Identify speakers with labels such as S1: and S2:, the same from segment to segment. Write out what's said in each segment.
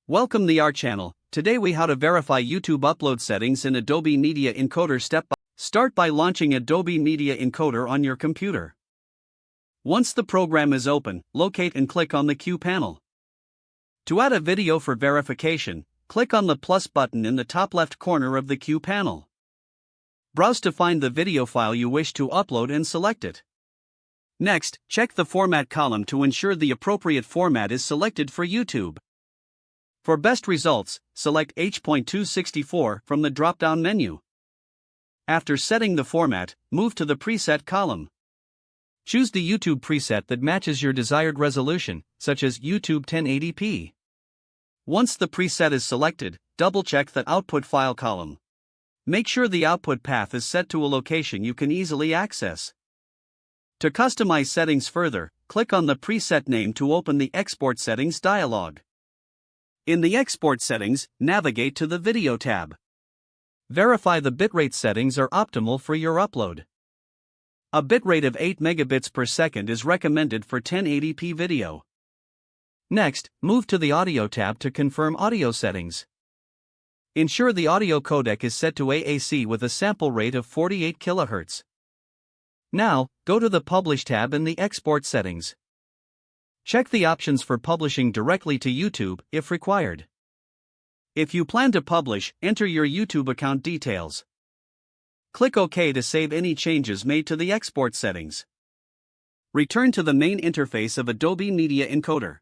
S1: Welcome to our channel. Today we how to verify YouTube upload settings in Adobe Media Encoder step by start by launching Adobe Media Encoder on your computer. Once the program is open, locate and click on the Q panel. To add a video for verification, click on the plus button in the top left corner of the Q panel. Browse to find the video file you wish to upload and select it. Next, check the format column to ensure the appropriate format is selected for YouTube. For best results, select H.264 from the drop-down menu. After setting the format, move to the preset column. Choose the YouTube preset that matches your desired resolution, such as YouTube 1080p. Once the preset is selected, double-check the output file column. Make sure the output path is set to a location you can easily access. To customize settings further, click on the preset name to open the Export Settings dialog. In the Export Settings, navigate to the Video tab. Verify the bitrate settings are optimal for your upload. A bitrate of 8 megabits per second is recommended for 1080p video. Next, move to the Audio tab to confirm audio settings. Ensure the audio codec is set to AAC with a sample rate of 48 kHz. Now, go to the Publish tab in the Export Settings. Check the options for publishing directly to YouTube if required. If you plan to publish, enter your YouTube account details. Click OK to save any changes made to the export settings. Return to the main interface of Adobe Media Encoder.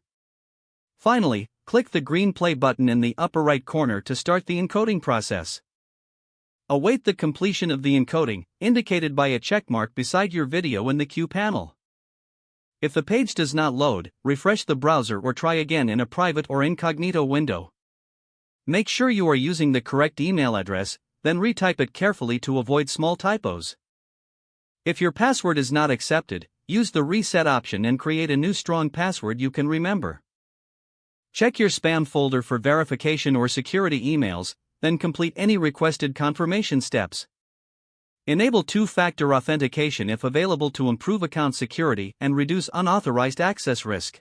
S1: Finally, click the green play button in the upper right corner to start the encoding process. Await the completion of the encoding, indicated by a checkmark beside your video in the Q panel. If the page does not load, refresh the browser or try again in a private or incognito window. Make sure you are using the correct email address, then retype it carefully to avoid small typos. If your password is not accepted, use the reset option and create a new strong password you can remember. Check your spam folder for verification or security emails, then complete any requested confirmation steps. Enable two-factor authentication if available to improve account security and reduce unauthorized access risk.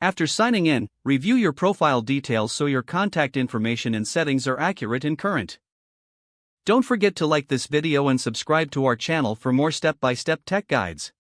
S1: After signing in, review your profile details so your contact information and settings are accurate and current. Don't forget to like this video and subscribe to our channel for more step-by-step tech guides.